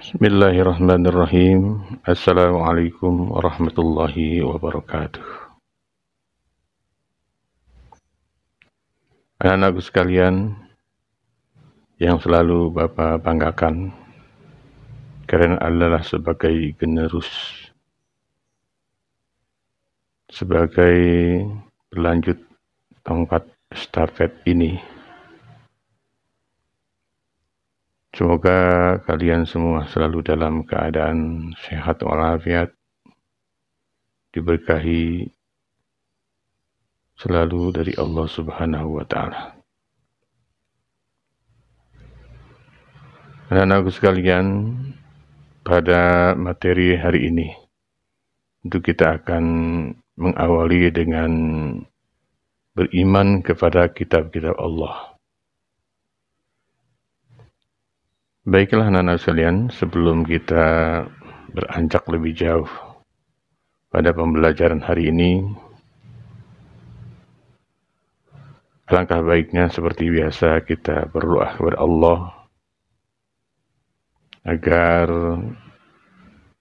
Bismillahirrahmanirrahim. Assalamualaikum warahmatullahi wabarakatuh. Anak-anakku sekalian yang selalu Bapak banggakan, karena adalah sebagai generus, sebagai berlanjut tongkat estafet ini. Semoga kalian semua selalu dalam keadaan sehat walafiat, diberkahi selalu dari Allah Subhanahu wa Ta'ala. Anak-anakku sekalian, pada materi hari ini, tentu kita akan mengawali dengan beriman kepada kitab-kitab Allah. Baiklah anak-anak sekalian, sebelum kita beranjak lebih jauh pada pembelajaran hari ini, alangkah baiknya seperti biasa kita berdoa kepada Allah agar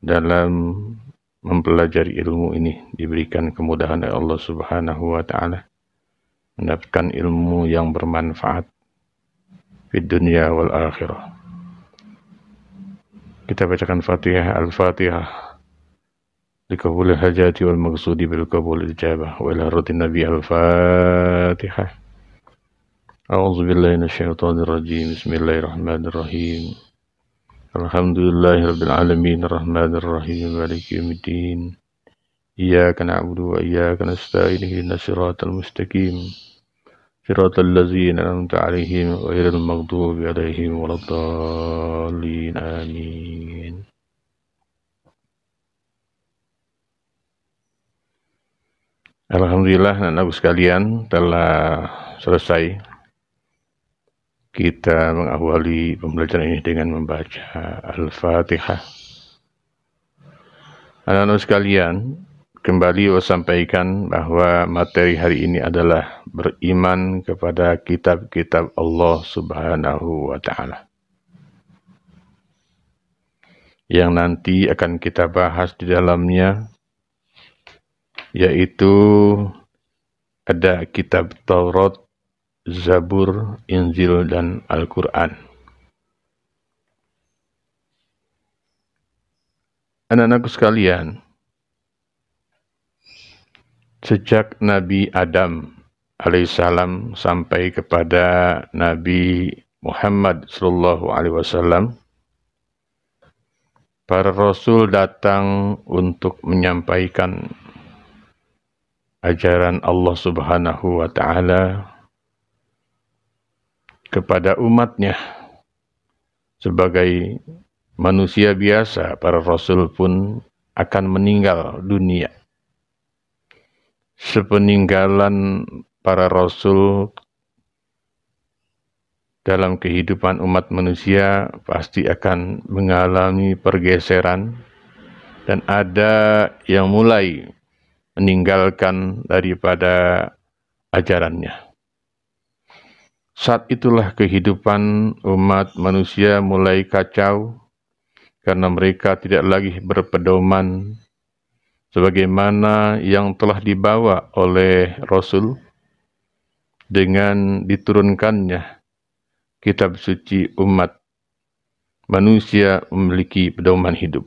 dalam mempelajari ilmu ini diberikan kemudahan oleh Allah Subhanahu wa Ta'ala, mendapatkan ilmu yang bermanfaat di dunia wal akhirah. Kita bacakan Fatihah, Al-Fatihah. Liqabul hajati wal maqsudi bil qabul ijabah wa ila radin nabi Al-Fatihah. A'udzu billahi minasyaitonir rajim. Bismillahirrahmanirrahim. Alhamdulillahirabbil alamin arrahmanir rahim maliki yaumiddin. Iyyaka na'budu wa iyyaka nasta'in ihdinas siratal mustaqim. Siratal ladzina an'amta 'alaihim ghairil maghdubi 'alaihim waladdallin. Amin. Alhamdulillah anak-anakku sekalian, telah selesai kita mengawali pembelajaran ini dengan membaca Al-Fatihah. Anak-anak sekalian, kembali saya sampaikan bahwa materi hari ini adalah beriman kepada kitab-kitab Allah Subhanahu wa Ta'ala, yang nanti akan kita bahas di dalamnya, yaitu ada kitab Taurat, Zabur, Injil, dan Al-Quran. Anak-anakku sekalian, sejak Nabi Adam alaihissalam sampai kepada Nabi Muhammad sallallahu alaihi wasallam, para rasul datang untuk menyampaikan ajaran Allah Subhanahu wa Ta'ala kepada umatnya. Sebagai manusia biasa, para rasul pun akan meninggal dunia. Sepeninggalan para rasul dalam kehidupan umat manusia pasti akan mengalami pergeseran, dan ada yang mulai meninggalkan daripada ajarannya. Saat itulah kehidupan umat manusia mulai kacau, karena mereka tidak lagi berpedoman sebagaimana yang telah dibawa oleh Rasul dengan diturunkannya kitab suci. Umat manusia memiliki pedoman hidup.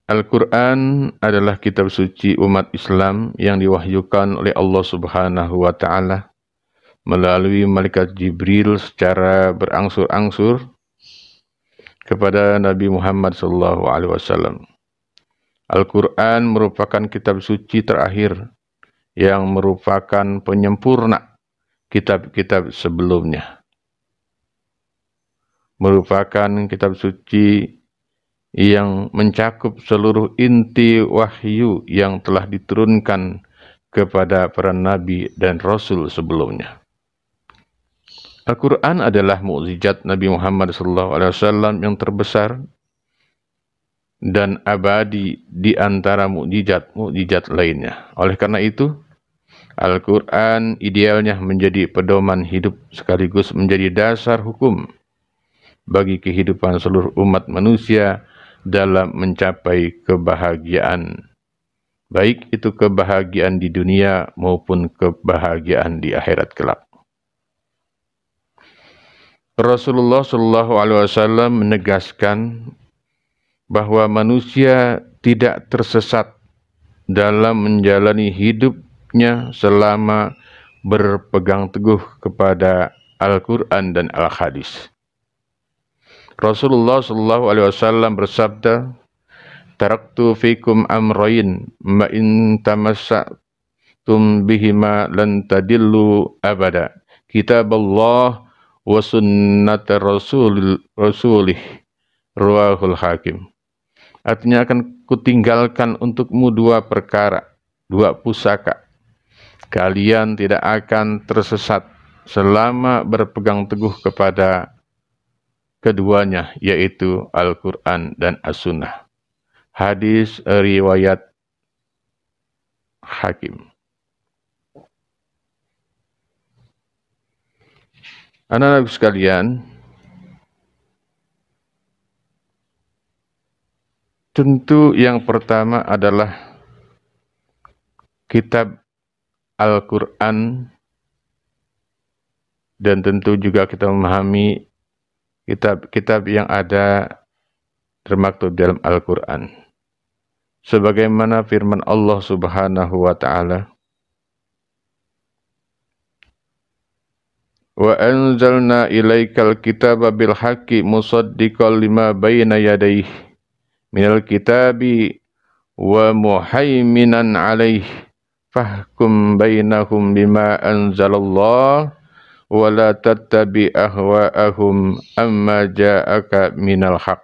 Al-Quran adalah kitab suci umat Islam yang diwahyukan oleh Allah Subhanahu wa Ta'ala melalui malaikat Jibril secara berangsur-angsur kepada Nabi Muhammad SAW. Al-Quran merupakan kitab suci terakhir yang merupakan penyempurna kitab-kitab sebelumnya. Merupakan kitab suci yang mencakup seluruh inti wahyu yang telah diturunkan kepada para nabi dan rasul sebelumnya. Al-Quran adalah mukjizat Nabi Muhammad SAW yang terbesar dan abadi di antara mukjizat-mukjizat lainnya. Oleh karena itu, Al-Quran idealnya menjadi pedoman hidup sekaligus menjadi dasar hukum bagi kehidupan seluruh umat manusia dalam mencapai kebahagiaan, baik itu kebahagiaan di dunia maupun kebahagiaan di akhirat kelak. Rasulullah Shallallahu Alaihi Wasallam menegaskan bahwa manusia tidak tersesat dalam menjalani hidupnya selama berpegang teguh kepada Al-Quran dan Al-Hadis. Rasulullah Shallallahu Alaihi Wasallam bersabda, "Taraktu fikum amrayn, ma in tamassaktum bihima lan tadillu abada. Kitab Allah wa sunnat rasulih." Ruahul Hakim. Artinya akan kutinggalkan untukmu dua perkara, dua pusaka. Kalian tidak akan tersesat selama berpegang teguh kepada keduanya, yaitu Al-Quran dan As-Sunnah. Hadis riwayat Hakim. Anak-anak sekalian, tentu yang pertama adalah kitab Al-Quran, dan tentu juga kita memahami kitab-kitab yang ada termaktub dalam Al-Quran. Sebagaimana firman Allah Subhanahu wa Ta'ala, "Wa anzalna ilaikal kitaba bil haqqi musaddiqan lima bayna yadayhi minal kitabi wa muhaiminan alaihi fahkum bainahum bima anzalallah wa la tattabi ahwa'ahum amma ja'aka minal haq."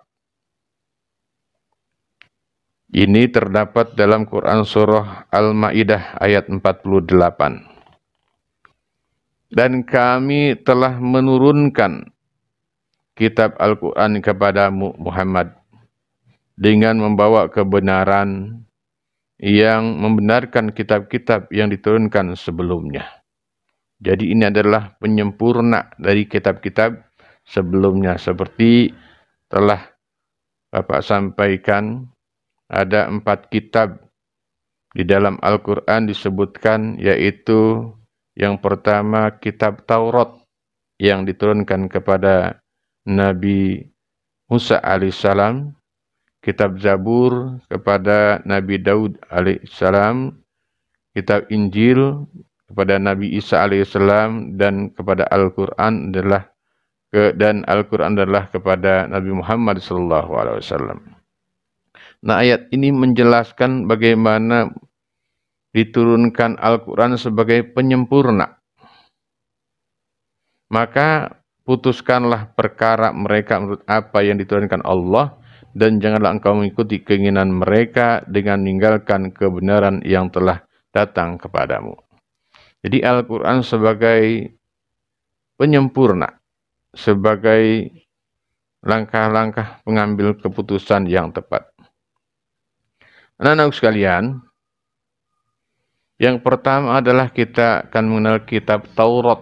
Ini terdapat dalam Quran surah Al-Maidah ayat 48. Dan kami telah menurunkan kitab Al-Quran kepadamu Muhammad dengan membawa kebenaran yang membenarkan kitab-kitab yang diturunkan sebelumnya. Jadi ini adalah penyempurna dari kitab-kitab sebelumnya. Seperti telah Bapak sampaikan, ada 4 kitab di dalam Al-Quran disebutkan, yaitu yang pertama kitab Taurat yang diturunkan kepada Nabi Musa alaihissalam, kitab Zabur kepada Nabi Daud alaihissalam, kitab Injil kepada Nabi Isa alaihissalam, dan kepada Al-Quran adalah kepada Nabi Muhammad sallallahu alaihi wasallam. Nah, ayat ini menjelaskan bagaimana diturunkan Al-Quran sebagai penyempurna. Maka putuskanlah perkara mereka menurut apa yang diturunkan Allah, dan janganlah engkau mengikuti keinginan mereka dengan meninggalkan kebenaran yang telah datang kepadamu. Jadi Al-Quran sebagai penyempurna, sebagai langkah-langkah pengambil keputusan yang tepat. Anak-anak sekalian, yang pertama adalah kita akan mengenal kitab Taurat.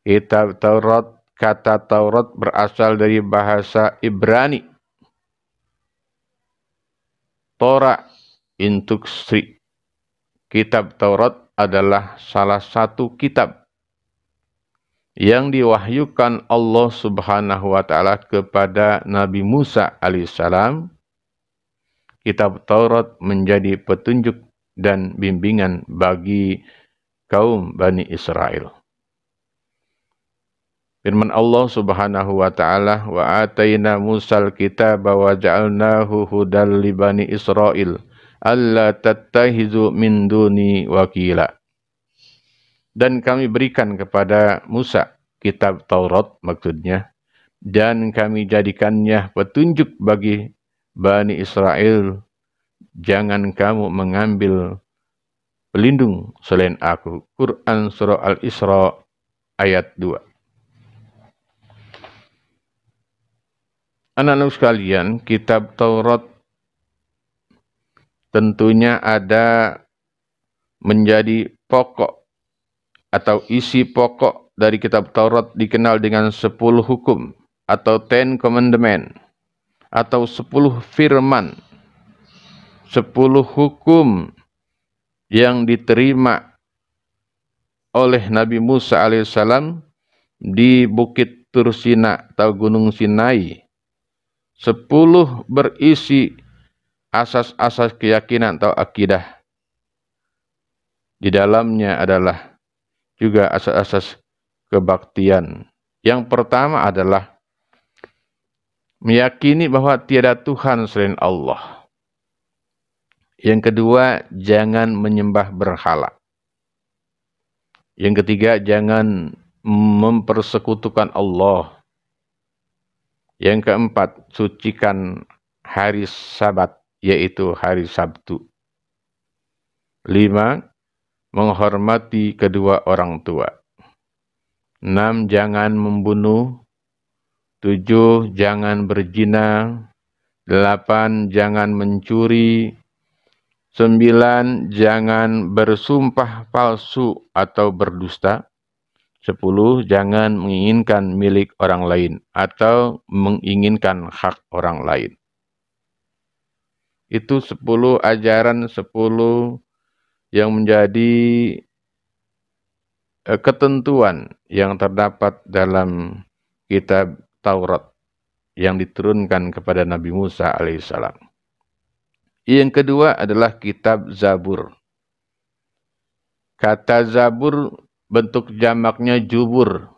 Kitab Taurat, kata Taurat berasal dari bahasa Ibrani. Torah intuksri. Kitab Taurat adalah salah satu kitab yang diwahyukan Allah Subhanahu wa Ta'ala kepada Nabi Musa alaihissalam. Kitab Taurat menjadi petunjuk dan bimbingan bagi kaum Bani Israel. Firman Allah Subhanahu wa Ta'ala, "Wa atayna Musal kitaba wa ja'alnahu hudal li Bani Israil alla tattahizu min duni wakila." Dan kami berikan kepada Musa kitab Taurat, maksudnya, dan kami jadikannya petunjuk bagi Bani Israel. Jangan kamu mengambil pelindung selain aku. Quran surah Al-Isra ayat 2. Anak-anak sekalian, kitab Taurat tentunya ada menjadi pokok atau isi pokok dari kitab Taurat dikenal dengan 10 hukum atau 10 commandment atau 10 firman, 10 hukum yang diterima oleh Nabi Musa alaihissalam di Bukit Tursina atau Gunung Sinai. 10 berisi asas-asas keyakinan atau akidah. Di dalamnya adalah juga asas-asas kebaktian. Yang pertama adalah meyakini bahwa tiada Tuhan selain Allah. Yang kedua, jangan menyembah berhala. Yang ketiga, jangan mempersekutukan Allah. Yang keempat, sucikan hari Sabat, yaitu hari Sabtu. 5. Menghormati kedua orang tua. 6. Jangan membunuh. 7. Jangan berzina. 8. Jangan mencuri. 9. Jangan bersumpah palsu atau berdusta. 10. Jangan menginginkan milik orang lain atau menginginkan hak orang lain. Itu 10 ajaran, 10 yang menjadi ketentuan yang terdapat dalam kitab Taurat yang diturunkan kepada Nabi Musa alaihissalam. Yang kedua adalah kitab Zabur. Kata Zabur bentuk jamaknya jubur.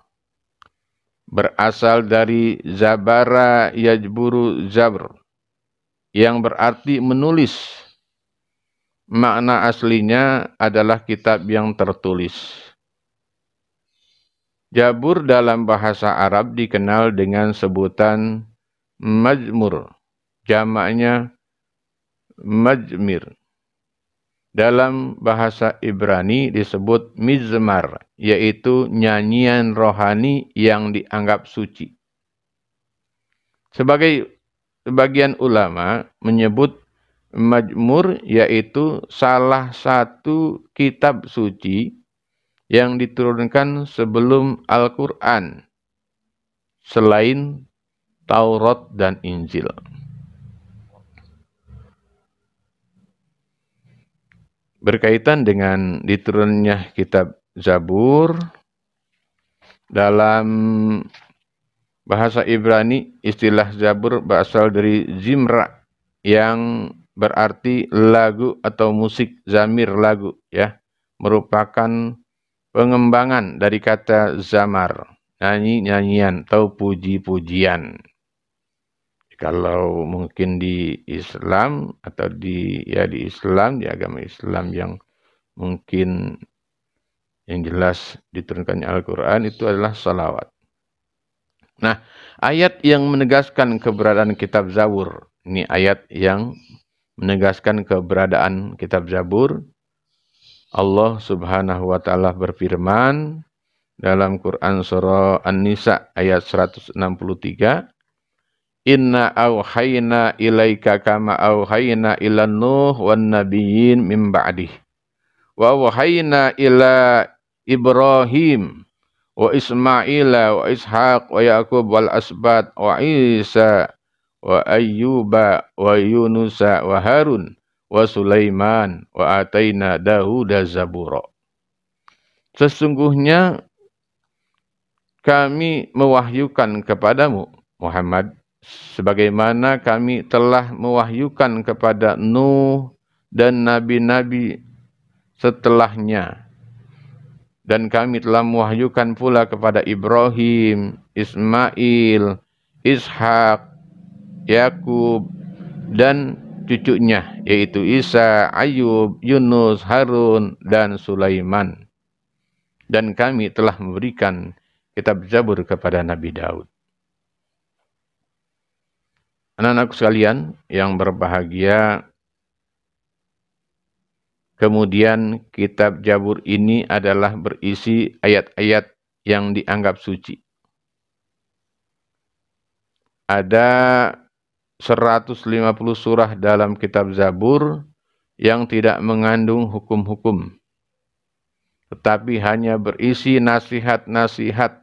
Berasal dari Zabara Yajburu Zabr, yang berarti menulis. Makna aslinya adalah kitab yang tertulis. Jabur dalam bahasa Arab dikenal dengan sebutan Mazmur. Jamaknya Majmir. Dalam bahasa Ibrani disebut Mizmar, yaitu nyanyian rohani yang dianggap suci. Sebagian ulama menyebut Mazmur yaitu salah satu kitab suci yang diturunkan sebelum Al-Quran, selain Taurat dan Injil. Berkaitan dengan diturunnya kitab Zabur, dalam bahasa Ibrani istilah Zabur berasal dari Zimra, yang berarti lagu atau musik. Zamir lagu, ya, merupakan pengembangan dari kata zamar, nyanyi-nyanyian atau puji-pujian. Kalau mungkin di Islam atau di Islam, di agama Islam yang mungkin yang jelas diturunkannya Al-Quran itu adalah salawat. Nah, ayat yang menegaskan keberadaan kitab Zabur, ini ayat yang menegaskan keberadaan kitab Zabur. Allah Subhanahu wa taala berfirman dalam Quran surah An-Nisa ayat 163, Inna auhayna ilaika kama auhayna ila Nuh wan nabiyyin min ba'dih. Wa auhayna ila Ibrahim wa Ismaila wa Ishaq wa Yaqub wal asbat wa Isa wa Ayyuba wa Yunusa wa Harun wa Sulaiman wa ataina Dahuda zabura. Sesungguhnya kami mewahyukan kepadamu Muhammad sebagaimana kami telah mewahyukan kepada Nuh dan nabi-nabi setelahnya. Dan kami telah mewahyukan pula kepada Ibrahim, Ismail, Ishak, Yakub, dan cucunya, yaitu Isa, Ayub, Yunus, Harun, dan Sulaiman. Dan kami telah memberikan kitab Zabur kepada Nabi Daud. Anak-anakku sekalian yang berbahagia, kemudian kitab Zabur ini adalah berisi ayat-ayat yang dianggap suci. Ada 150 surah dalam kitab Zabur yang tidak mengandung hukum-hukum tetapi hanya berisi nasihat-nasihat,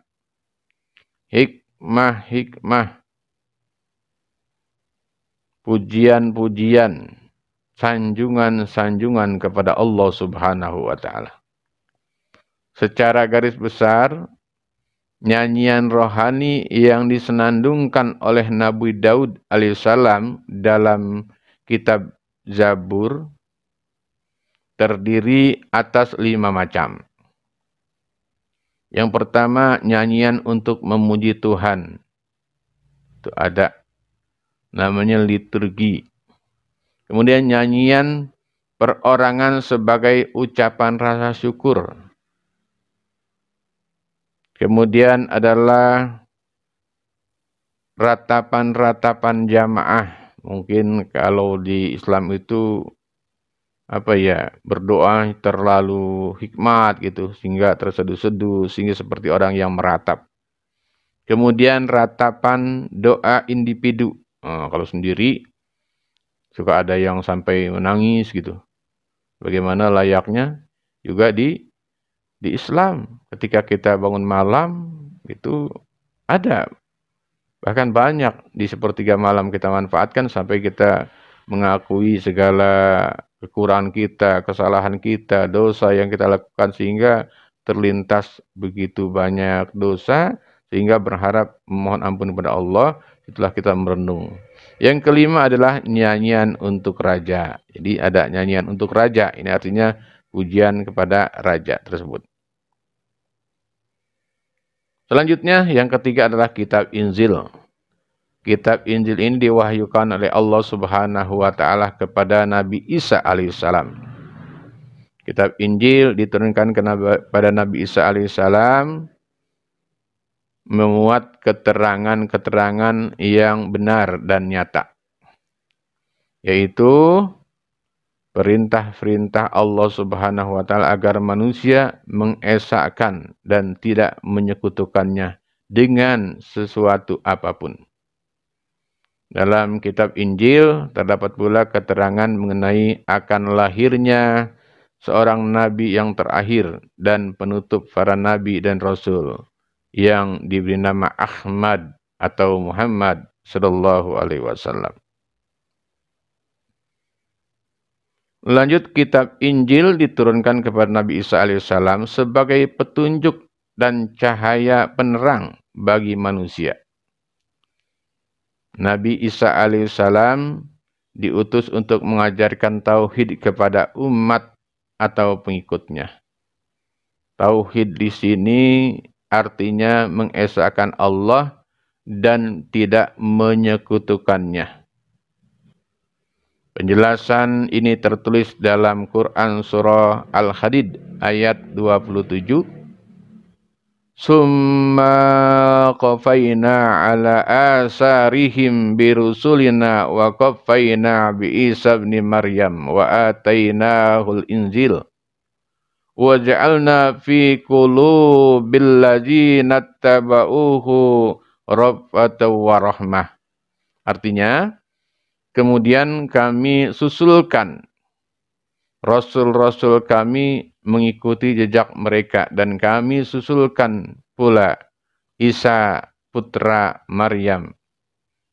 hikmah-hikmah, pujian-pujian, sanjungan-sanjungan kepada Allah Subhanahu wa Ta'ala. Secara garis besar, nyanyian rohani yang disenandungkan oleh Nabi Daud alaihissalam dalam kitab Zabur terdiri atas 5 macam. Yang pertama, nyanyian untuk memuji Tuhan. Itu ada namanya liturgi. Kemudian nyanyian perorangan sebagai ucapan rasa syukur. Kemudian adalah ratapan-ratapan jamaah. Mungkin kalau di Islam itu berdoa terlalu hikmat gitu sehingga terseduh-seduh, sehingga seperti orang yang meratap. Kemudian ratapan doa individu. Kalau sendiri suka ada yang sampai menangis gitu. Bagaimana layaknya juga di Islam, ketika kita bangun malam itu ada, bahkan banyak di sepertiga malam kita manfaatkan sampai kita mengakui segala kekurangan kita, kesalahan kita, dosa yang kita lakukan sehingga terlintas begitu banyak dosa sehingga berharap memohon ampun kepada Allah setelah kita merenung. Yang kelima adalah nyanyian untuk raja. Jadi ada nyanyian untuk raja, ini artinya pujian kepada raja tersebut. Selanjutnya yang ketiga adalah kitab Injil. Kitab Injil ini diwahyukan oleh Allah Subhanahu wa Ta'ala kepada Nabi Isa alaihissalam. Kitab Injil diturunkan kepada Nabi Isa alaihissalam memuat keterangan-keterangan yang benar dan nyata, yaitu perintah-perintah Allah Subhanahu wa Ta'ala agar manusia mengesahkan dan tidak menyekutukannya dengan sesuatu apapun. Dalam kitab Injil terdapat pula keterangan mengenai akan lahirnya seorang nabi yang terakhir dan penutup para nabi dan rasul yang diberi nama Ahmad atau Muhammad sallallahu alaihi wasallam. Lanjut, kitab Injil diturunkan kepada Nabi Isa alaihissalam sebagai petunjuk dan cahaya penerang bagi manusia. Nabi Isa alaihissalam diutus untuk mengajarkan tauhid kepada umat atau pengikutnya. Tauhid di sini artinya mengesahkan Allah dan tidak menyekutukannya. Penjelasan ini tertulis dalam Quran surah Al-Hadid ayat 27. Summa qafaina ala asarihim birusulina wa qafaina bi Isa ibn Maryam wa atainahul injil wa ja'alna fi qulubil ladzina tabauhu rafatan wa rahmah. Artinya, kemudian kami susulkan Rasul-Rasul kami mengikuti jejak mereka, dan kami susulkan pula Isa putra Maryam,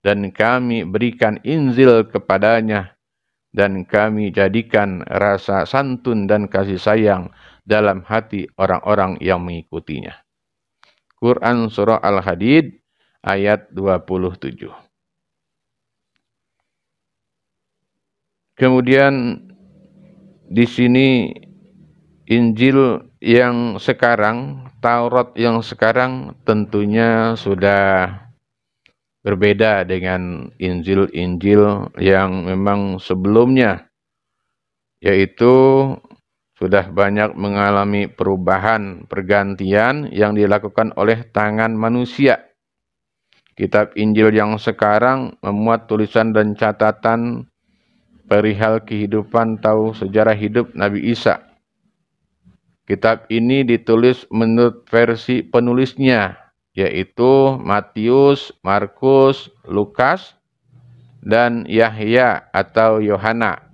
dan kami berikan Injil kepadanya, dan kami jadikan rasa santun dan kasih sayang dalam hati orang-orang yang mengikutinya. Quran Surah Al-Hadid ayat 27. Kemudian di sini Injil yang sekarang, Taurat yang sekarang tentunya sudah berbeda dengan Injil-Injil yang memang sebelumnya, yaitu sudah banyak mengalami perubahan, pergantian yang dilakukan oleh tangan manusia. Kitab Injil yang sekarang memuat tulisan dan catatan perihal kehidupan atau sejarah hidup Nabi Isa. Kitab ini ditulis menurut versi penulisnya, yaitu Matius, Markus, Lukas, dan Yahya atau Yohana.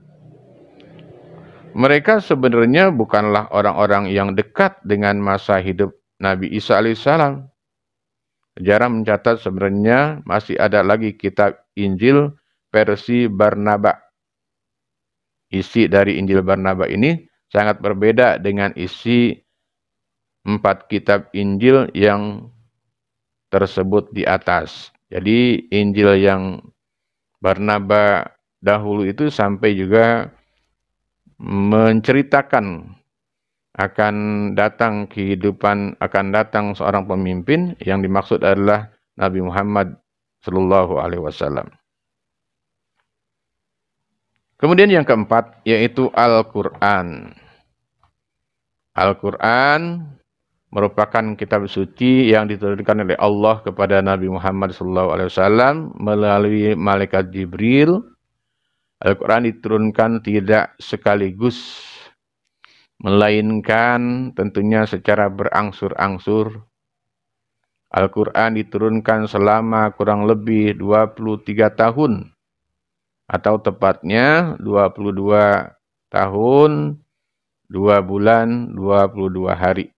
Mereka sebenarnya bukanlah orang-orang yang dekat dengan masa hidup Nabi Isa alaihissalam. Sejarah mencatat sebenarnya masih ada lagi kitab Injil versi Barnaba. Isi dari Injil Barnaba ini sangat berbeda dengan isi 4 kitab Injil yang tersebut di atas. Jadi Injil yang Barnaba dahulu itu sampai juga menceritakan akan datang kehidupan, akan datang seorang pemimpin yang dimaksud adalah Nabi Muhammad Sallallahu Alaihi Wasallam. Kemudian yang keempat yaitu Al-Quran. Al-Quran merupakan kitab suci yang diturunkan oleh Allah kepada Nabi Muhammad SAW melalui malaikat Jibril. Al-Quran diturunkan tidak sekaligus, melainkan tentunya secara berangsur-angsur. Al-Quran diturunkan selama kurang lebih 23 tahun, atau tepatnya 22 tahun, 2 bulan, 22 hari.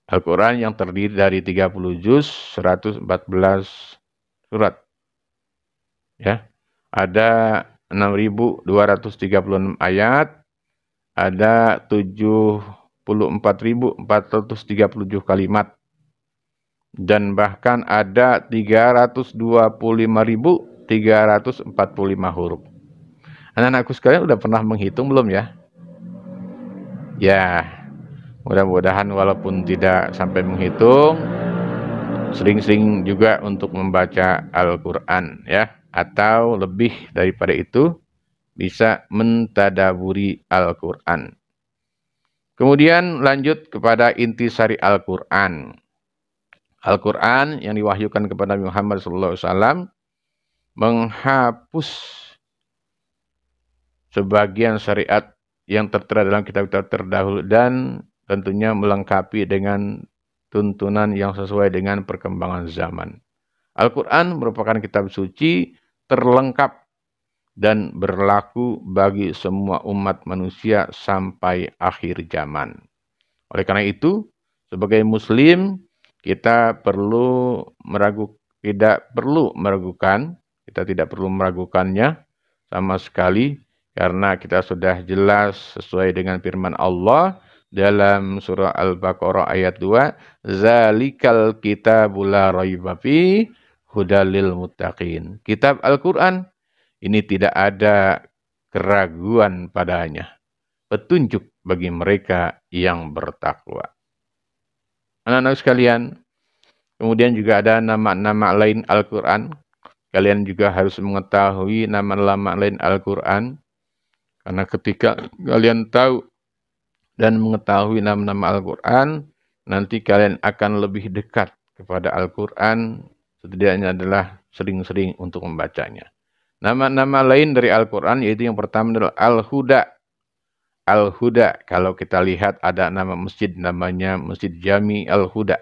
Al-Quran yang terdiri dari 30 juz, 114 surat. Ya, ada 6.236 ayat, ada 74.437 kalimat, dan bahkan ada 325.345 huruf. Anak-anakku sekalian udah pernah menghitung belum ya? Ya, mudah-mudahan walaupun tidak sampai menghitung, sering-sering juga untuk membaca Al-Quran ya, atau lebih daripada itu bisa mentadaburi Al-Quran. Kemudian lanjut kepada intisari Al-Quran. Al-Quran yang diwahyukan kepada Nabi Muhammad SAW menghapus sebagian syariat yang tertera dalam kitab-kitab terdahulu dan tentunya melengkapi dengan tuntunan yang sesuai dengan perkembangan zaman. Al-Quran merupakan kitab suci terlengkap dan berlaku bagi semua umat manusia sampai akhir zaman. Oleh karena itu, sebagai Muslim, kita tidak perlu meragukannya sama sekali, karena kita sudah jelas sesuai dengan firman Allah dalam surah Al-Baqarah ayat 2, "Zalikal kitabul la raiba fi hudalil muttaqin." Kitab Al-Quran ini tidak ada keraguan padanya, petunjuk bagi mereka yang bertakwa. Anak-anak sekalian, kemudian juga ada nama-nama lain Al-Quran. Kalian juga harus mengetahui nama-nama lain Al-Quran. Karena ketika kalian tahu dan mengetahui nama-nama Al-Quran, nanti kalian akan lebih dekat kepada Al-Quran, setidaknya adalah sering-sering untuk membacanya. Nama-nama lain dari Al-Quran yaitu yang pertama adalah Al-Huda. Al-Huda, kalau kita lihat ada nama masjid namanya Masjid Jami Al-Huda.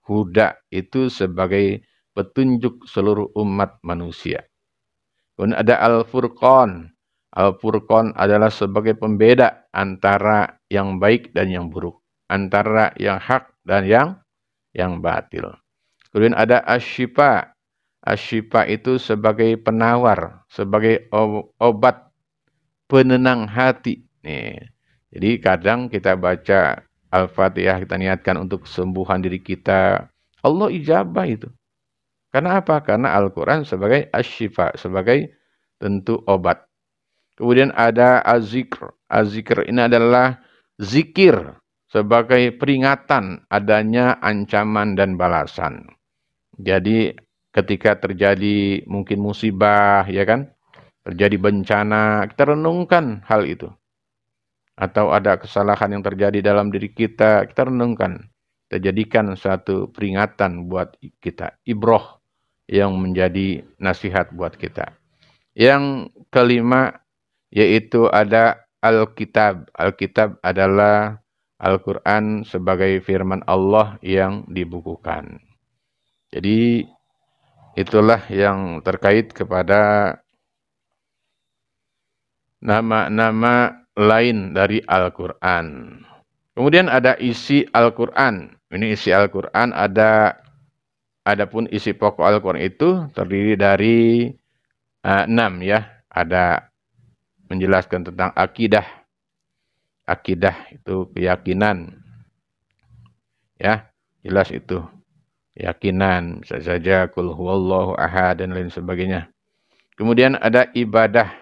Huda itu sebagai petunjuk seluruh umat manusia. Kemudian ada Al-Furqan. Al-Furqan adalah sebagai pembeda antara yang baik dan yang buruk, antara yang hak dan yang batil. Kemudian ada Asy-Syifa. Asy-Syifa itu sebagai penawar, sebagai obat penenang hati. Nih. Jadi kadang kita baca Al-Fatihah, kita niatkan untuk kesembuhan diri kita, Allah ijabah itu. Karena apa? Karena Al-Quran sebagai Asy-Syifa, sebagai tentu obat. Kemudian ada Az-Zikr. Az-Zikr ini adalah zikir sebagai peringatan adanya ancaman dan balasan. Jadi ketika terjadi mungkin musibah, ya kan? Terjadi bencana, kita renungkan hal itu. Atau ada kesalahan yang terjadi dalam diri kita, kita renungkan. Kita jadikan satu peringatan buat kita. Ibroh yang menjadi nasihat buat kita. Yang kelima, yaitu ada Alkitab. Alkitab adalah Al-Quran sebagai firman Allah yang dibukukan. Jadi itulah yang terkait kepada nama-nama lain dari Al-Quran. Kemudian ada isi Al-Quran. Ini isi Al-Quran adapun isi pokok Al-Quran itu terdiri dari 6 ya. Ada menjelaskan tentang akidah. Akidah itu keyakinan. Ya, jelas itu. Keyakinan, bisa saja kul huwallahu ahad dan lain sebagainya. Kemudian ada ibadah.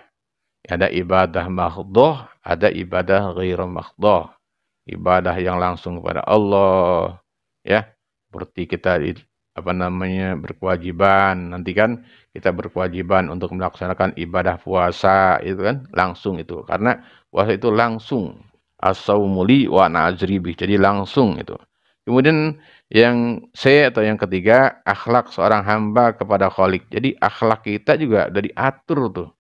Ada ibadah mahdhah, ada ibadah ghairu mahdhah. Ibadah yang langsung kepada Allah, ya. Seperti kita berkewajiban. Nanti kan kita berkewajiban untuk melaksanakan ibadah puasa, itu kan langsung itu. Karena puasa itu langsung. As-saumu li wa ana ajri bih. Jadi langsung itu. Kemudian yang atau yang ketiga, akhlak seorang hamba kepada Khalik. Jadi akhlak kita juga udah diatur tuh.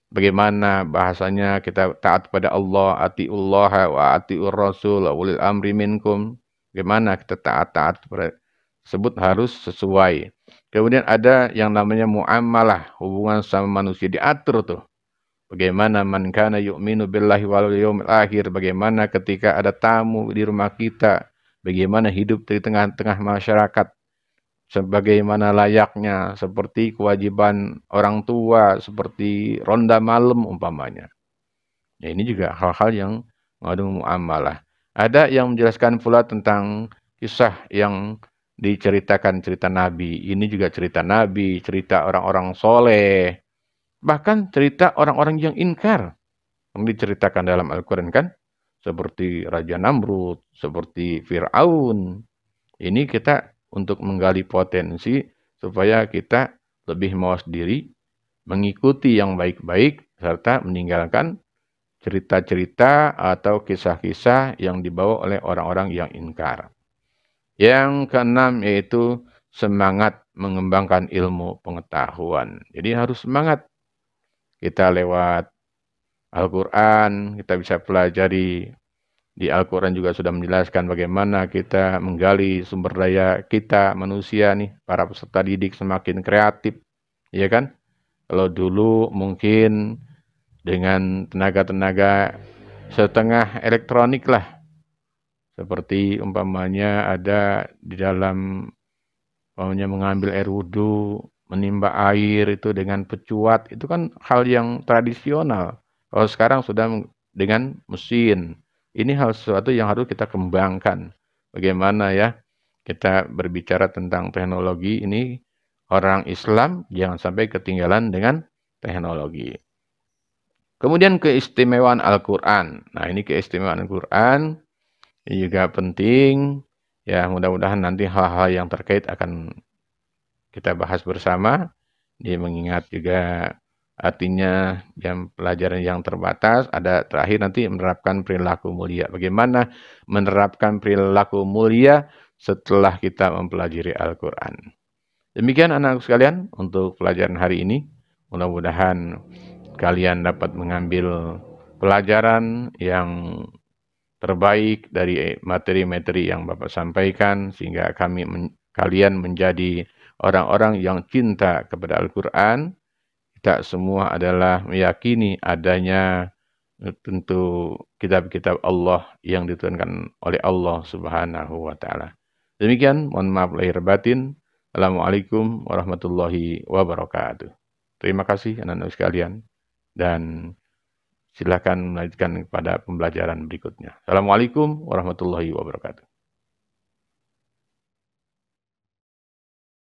Bagaimana bahasanya kita taat pada Allah, atiullah wa atiur rasul wa ulil amri minkum. Bagaimana kita taat tersebut harus sesuai. Kemudian ada yang namanya muamalah, hubungan sama manusia diatur tuh. Bagaimana man kana yu'minu billahi wal yawmil akhir, bagaimana ketika ada tamu di rumah kita, bagaimana hidup di tengah-tengah masyarakat. Sebagaimana layaknya, seperti kewajiban orang tua, seperti ronda malam umpamanya. Ya, ini juga hal-hal yang mengandung muamalah. Ada yang menjelaskan pula tentang kisah yang diceritakan cerita Nabi. Ini juga cerita Nabi, cerita orang-orang soleh. Bahkan cerita orang-orang yang inkar. Yang diceritakan dalam Al-Quran kan. Seperti Raja Namrud, seperti Fir'aun. Ini kita untuk menggali potensi supaya kita lebih mawas diri, mengikuti yang baik-baik, serta meninggalkan cerita-cerita atau kisah-kisah yang dibawa oleh orang-orang yang inkar. Yang keenam yaitu semangat mengembangkan ilmu pengetahuan. Jadi harus semangat. Kita lewat Al-Quran, kita bisa pelajari. Di Al-Quran juga sudah menjelaskan bagaimana kita menggali sumber daya kita, manusia nih, para peserta didik semakin kreatif, ya kan? Kalau dulu mungkin dengan tenaga-tenaga setengah elektronik lah, seperti umpamanya ada di dalam mengambil air wudhu, menimba air itu dengan pecuat, itu kan hal yang tradisional. Kalau sekarang sudah dengan mesin. Ini hal sesuatu yang harus kita kembangkan. Bagaimana ya kita berbicara tentang teknologi ini, orang Islam jangan sampai ketinggalan dengan teknologi. Kemudian keistimewaan Al-Quran. Nah, ini keistimewaan Al-Quran ini juga penting. Ya, mudah-mudahan nanti hal-hal yang terkait akan kita bahas bersama. Dia mengingat juga artinya jam pelajaran yang terbatas, ada terakhir nanti menerapkan perilaku mulia. Bagaimana menerapkan perilaku mulia setelah kita mempelajari Al-Quran. Demikian anak-anak sekalian untuk pelajaran hari ini. Mudah-mudahan kalian dapat mengambil pelajaran yang terbaik dari materi-materi yang Bapak sampaikan, sehingga kalian menjadi orang-orang yang cinta kepada Al-Quran. Kita semua adalah meyakini adanya tentu kitab-kitab Allah yang diturunkan oleh Allah Subhanahu wa taala. Demikian, mohon maaf lahir batin. Assalamualaikum warahmatullahi wabarakatuh. Terima kasih anak-anak sekalian dan silakan melanjutkan pada pembelajaran berikutnya. Assalamualaikum warahmatullahi wabarakatuh.